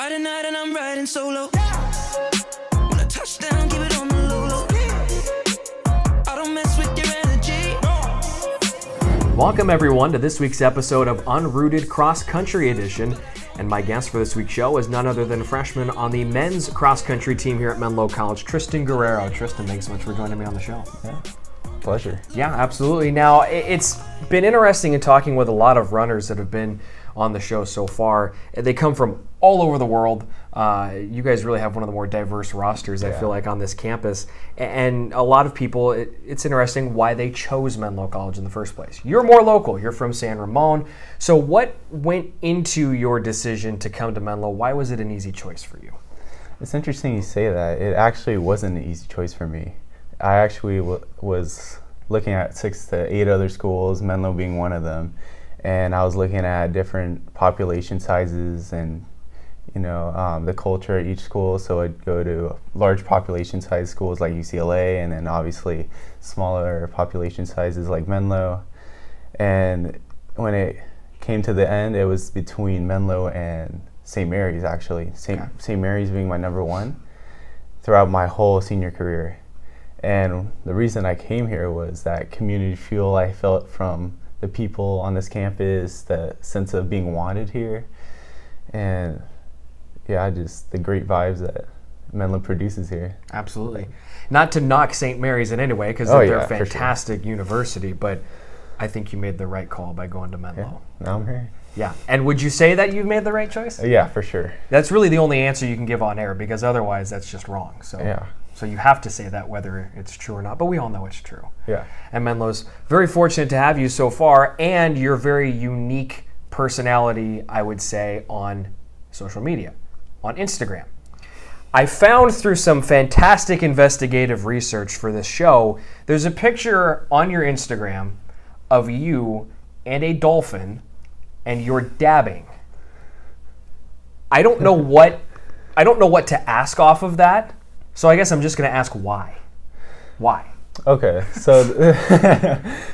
Friday night and I'm riding solo. When I touch down, keep it on the low low. I don't mess with your energy. Welcome everyone to this week's episode of Unrooted Cross Country Edition. And my guest for this week's show is none other than freshman on the men's cross country team here at Menlo College, Tristan Guerrero. Tristan, thanks so much for joining me on the show. Yeah, pleasure. Yeah, absolutely. Now, it's been interesting in talking with a lot of runners that have been on the show so far. They come from all over the world. You guys really have one of the more diverse rosters, I feel like, on this campus. And a lot of people, it's interesting why they chose Menlo College in the first place. You're more local. You're from San Ramon. So what went into your decision to come to Menlo? Why was it an easy choice for you? It's interesting you say that. It actually wasn't an easy choice for me. I actually was looking at 6 to 8 other schools, Menlo being one of them. And I was looking at different population sizes and, you know, the culture at each school. So I'd go to large population size schools like UCLA, and then obviously smaller population sizes like Menlo. And when it came to the end, it was between Menlo and St. Mary's, actually. St. Mary's being my number one throughout my whole senior career. And the reason I came here was that community feel I felt from the people on this campus, the sense of being wanted here, and yeah, just the great vibes that Menlo produces here. Absolutely. Not to knock St. Mary's in any way, because they're a fantastic university, but I think you made the right call by going to Menlo. Yeah, now I'm here. Yeah, and would you say that you've made the right choice? Yeah, for sure. That's really the only answer you can give on air, because otherwise that's just wrong. So yeah. So you have to say that whether it's true or not, but we all know it's true. Yeah. And Menlo's very fortunate to have you so far, and your very unique personality, I would say, on social media, on Instagram. I found through some fantastic investigative research for this show, there's a picture on your Instagram of you and a dolphin, and you're dabbing. I don't know what to ask off of that. So I guess I'm just going to ask why. Why? Okay, so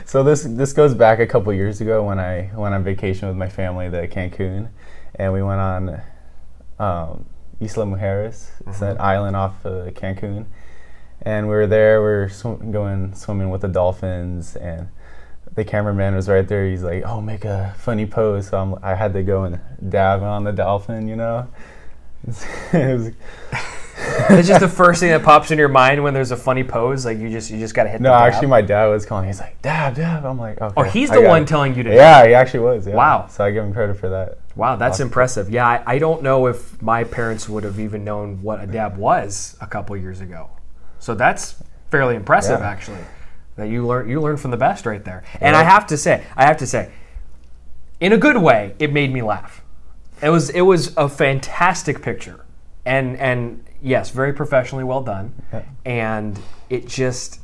so this goes back a couple years ago when I went on vacation with my family to Cancun, and we went on Isla Mujeres. It's an island off Cancun, and we were there. We were swimming with the dolphins, and the cameraman was right there. He's like, "Oh, make a funny pose." So I had to go and dab on the dolphin, you know. It was. It's just the first thing that pops in your mind when there's a funny pose. Like you just got to hit. No, the dab. actually, my dad was calling. He's like, "Dab, dab." I'm like, "Okay." Oh, he's the one telling you to. Yeah, he actually was. Yeah. Wow. So I give him credit for that. Wow, that's impressive. Yeah, I don't know if my parents would have even known what a dab was a couple years ago. So that's fairly impressive, actually. That you learned from the best right there. And I have to say, in a good way, it made me laugh. It was a fantastic picture, and yes, very professionally well done. Yeah. And it just,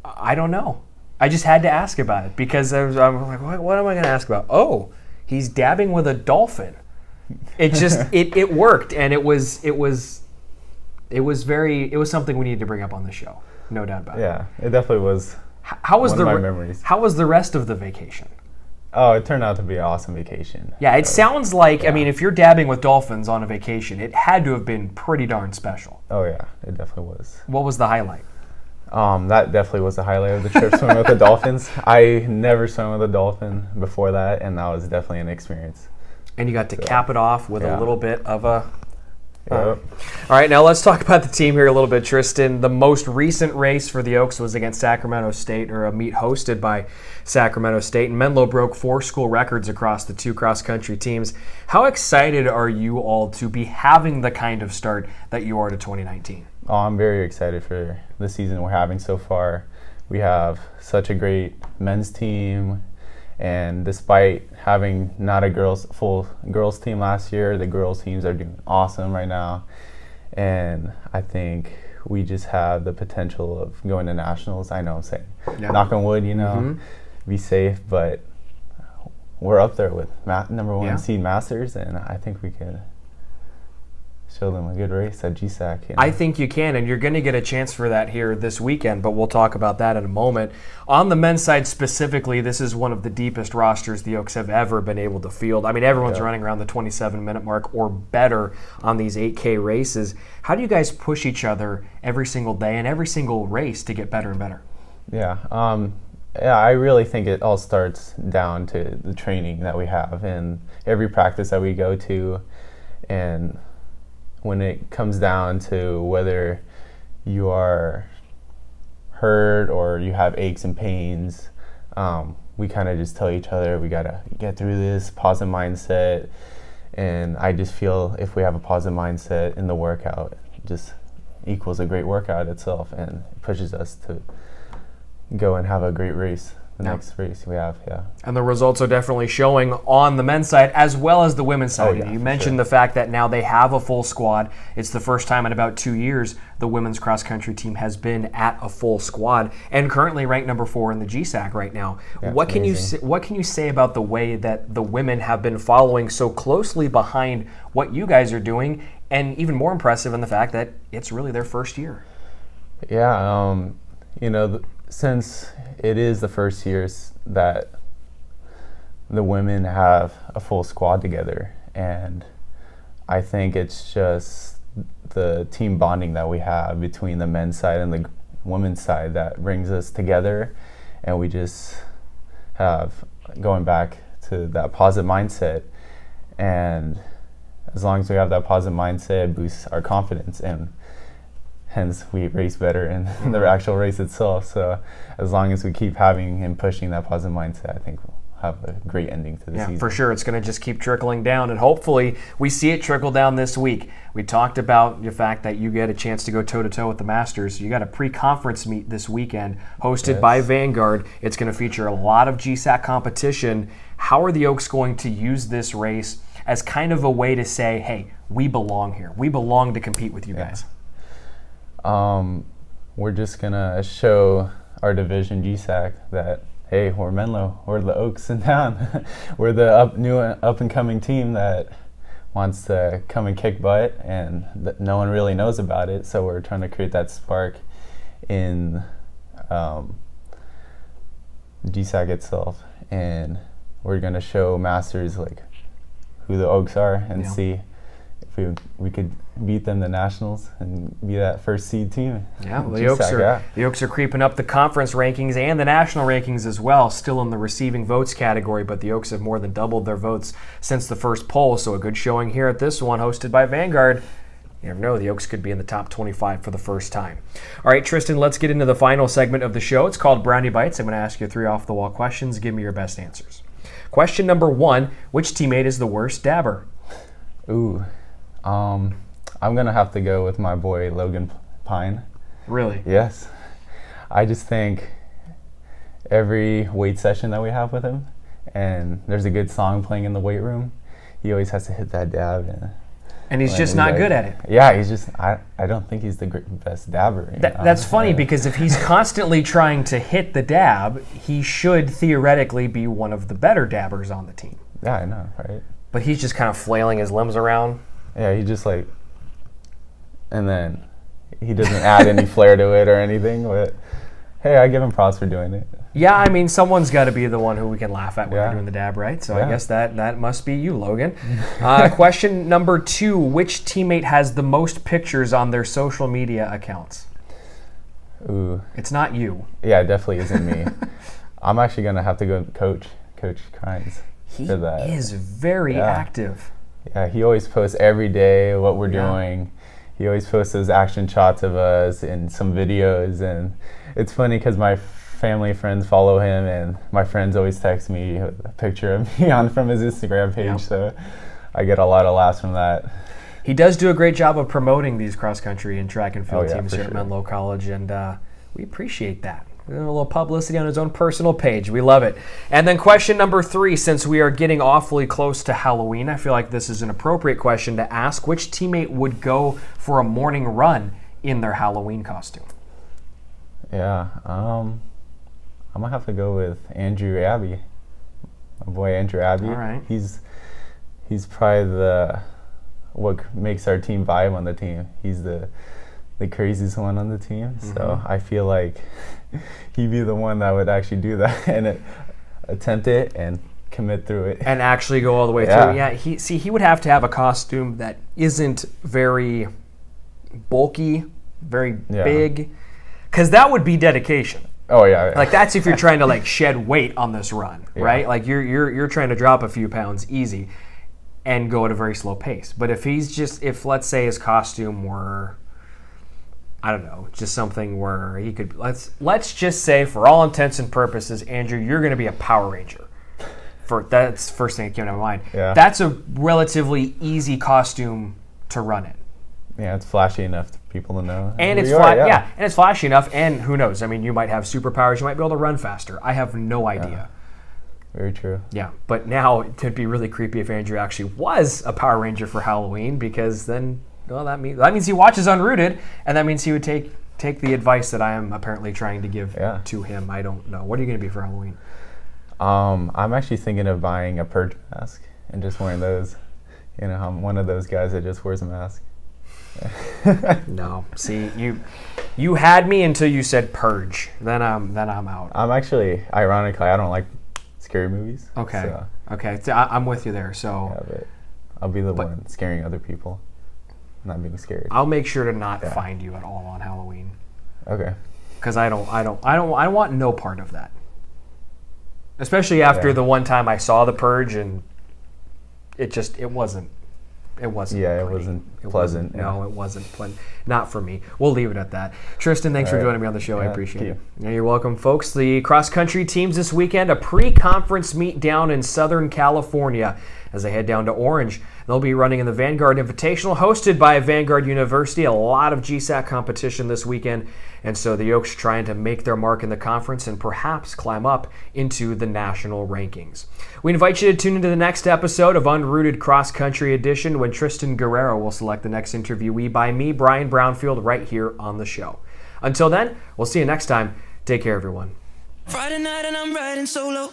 I don't know. I just had to ask about it because I'm like, what am I going to ask about? Oh, he's dabbing with a dolphin. It just it worked, and it was something we needed to bring up on the show, no doubt about it. Yeah, it definitely was. How was one of my memories? How was the rest of the vacation? Oh, it turned out to be an awesome vacation. Yeah, it sounds like, I mean, if you're dabbing with dolphins on a vacation, it had to have been pretty darn special. Oh yeah, it definitely was. What was the highlight? That definitely was the highlight of the trip, swimming with the dolphins. I never swam with a dolphin before that, and that was definitely an experience. And you got to cap it off with a little bit of a... Yep. All right, now let's talk about the team here a little bit, Tristan. The most recent race for the Oaks was against Sacramento State, or a meet hosted by Sacramento State, and Menlo broke 4 school records across the 2 cross-country teams. How excited are you all to be having the kind of start that you are to 2019? Oh, I'm very excited for the season we're having so far. We have such a great men's team, and despite having not a full girls team last year, the girls teams are doing awesome right now. And I think we just have the potential of going to nationals. I know I'm saying, knock on wood, you know, be safe, but we're up there with number 1 seed Masters, and I think we could show them a good race at GSAC. I think you can, and you're going to get a chance for that here this weekend, but we'll talk about that in a moment. On the men's side specifically, this is one of the deepest rosters the Oaks have ever been able to field. I mean, everyone's running around the 27-minute mark or better on these 8K races. How do you guys push each other every single day and every single race to get better and better? Yeah, I really think it all starts down to the training that we have and every practice that we go to. And when it comes down to whether you are hurt or you have aches and pains, we kind of just tell each other we gotta get through this, positive mindset. And I just feel if we have a positive mindset in the workout, it just equals a great workout itself and it pushes us to go and have a great race. The next race we have, And the results are definitely showing on the men's side as well as the women's side. You mentioned the fact that now they have a full squad. It's the first time in about 2 years the women's cross-country team has been at a full squad and currently ranked number 4 in the GSAC right now. Yeah, what can you say about the way that the women have been following so closely behind what you guys are doing, and even more impressive in the fact that it's really their first year? Yeah, you know, since it is the first years that the women have a full squad together, and I think it's just the team bonding that we have between the men's side and the women's side that brings us together, and we just have going back to that positive mindset, and as long as we have that positive mindset, it boosts our confidence, and hence we race better in the actual race itself. So as long as we keep having and pushing that positive mindset, I think we'll have a great ending to the season. For sure. It's going to just keep trickling down, and hopefully we see it trickle down this week. We talked about the fact that you get a chance to go toe-to-toe with the Masters. You got a pre-conference meet this weekend hosted by Vanguard. It's going to feature a lot of GSAC competition. How are the Oaks going to use this race as kind of a way to say, hey, we belong here. We belong to compete with you guys? We're just gonna show our division GSAC that, hey, we're Menlo, we're the Oaks in town. We're the new up and coming team that wants to come and kick butt, and no one really knows about it. So we're trying to create that spark in GSAC itself, and we're gonna show Masters like who the Oaks are and see if we could beat them, the Nationals, and be that first seed team. Yeah, well, the Oaks are creeping up the conference rankings and the national rankings as well, still in the receiving votes category, but the Oaks have more than doubled their votes since the first poll, so a good showing here at this one hosted by Vanguard. You never know, the Oaks could be in the top 25 for the first time. All right, Tristan, let's get into the final segment of the show. It's called Brownie Bites. I'm going to ask you 3 off-the-wall questions. Give me your best answers. Question number 1, which teammate is the worst dabber? Ooh. I'm going to have to go with my boy Logan Pine. Really? Yes. I just think every weight session that we have with him, and there's a good song playing in the weight room, he always has to hit that dab. And he's just not good at it. Yeah, he's just, I don't think he's the best dabber. That's funny because if he's constantly trying to hit the dab, he should theoretically be one of the better dabbers on the team. Yeah, I know, right? But he's just kind of flailing his limbs around. Yeah, he just like, and then he doesn't add any flair to it or anything, but hey, I give him props for doing it. Yeah, I mean, someone's got to be the one who we can laugh at when we're doing the dab, right? So I guess that must be you, Logan. Question number 2, which teammate has the most pictures on their social media accounts? Ooh. It's not you. Yeah, it definitely isn't me. I'm actually going to have to go with Coach Crines for that. He is very active. Yeah, he always posts every day what we're doing. He always posts those action shots of us and some videos, and it's funny because my family friends follow him, and my friends always text me a picture of me from his Instagram page, so I get a lot of laughs from that. He does do a great job of promoting these cross-country and track and field teams here at Menlo College, and we appreciate that. A little publicity on his own personal page. We love it. And then question number 3, since we are getting awfully close to Halloween, I feel like this is an appropriate question to ask. Which teammate would go for a morning run in their Halloween costume? Yeah, I'm going to have to go with Andrew Abbey. My boy Andrew Abbey. All right. He's probably what makes our team vibe on the team. He's the craziest one on the team. So I feel like he'd be the one that would actually do that and attempt it and commit through it. And actually go all the way through. Yeah, he would have to have a costume that isn't very bulky, very big, because that would be dedication. Oh yeah. Like that's if you're trying to like shed weight on this run, right? Like you're trying to drop a few pounds easy and go at a very slow pace. But if let's say his costume were, I don't know, just something where he could, let's just say for all intents and purposes, Andrew, you're going to be a Power Ranger. That's the first thing that came to my mind. Yeah. That's a relatively easy costume to run in. Yeah, it's flashy enough for people to know. And it's and it's flashy enough. And who knows? I mean, you might have superpowers. You might be able to run faster. I have no idea. Very true. Yeah, but now it'd be really creepy if Andrew actually was a Power Ranger for Halloween, because then, well, that means he watches Unrooted, and that means he would take the advice that I am apparently trying to give to him. I don't know. What are you going to be for Halloween? I'm actually thinking of buying a purge mask and just wearing those. You know, I'm one of those guys that just wears a mask. No, see, you had me until you said purge. Then I'm out. I'm actually, ironically, I don't like scary movies. Okay. So. Okay, so I'm with you there. So yeah, but I'll be the one scaring other people, not being scared. I'll make sure to not find you at all on Halloween. Okay. Because I want no part of that. Especially after the one time I saw The Purge, and it wasn't. It wasn't. Yeah, pretty. It wasn't pleasant. No, it wasn't pleasant. Not for me. We'll leave it at that. Tristan, thanks for joining me on the show. I appreciate it. Yeah, you're welcome, folks. The cross-country teams this weekend, a pre-conference meet down in Southern California as they head down to Orange. They'll be running in the Vanguard Invitational, hosted by Vanguard University. A lot of GSAC competition this weekend, and so the Oaks trying to make their mark in the conference and perhaps climb up into the national rankings. We invite you to tune into the next episode of Unrooted Cross Country Edition, when Tristan Guerrero will select the next interviewee by me, Brian Brownfield, right here on the show. Until then, we'll see you next time. Take care, everyone. Friday night and I'm riding solo.